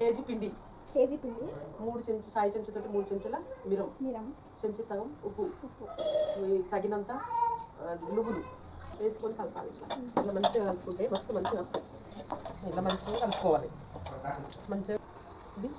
KG పిండి KG పిండి 3 చెంచా చాయ్ చెంచాతో 3 చెంచాల మిరం చెంచా సగం ఉప్పు తగినంత నువ్వులు వేసుకొని కలపాలి. ఇట్లా మంచిగా కలుపుకుంటే మస్తు మంచిగా వస్తాయి. ఇట్లా మంచిగా కలుపుకోవాలి. మంచిగా ఇది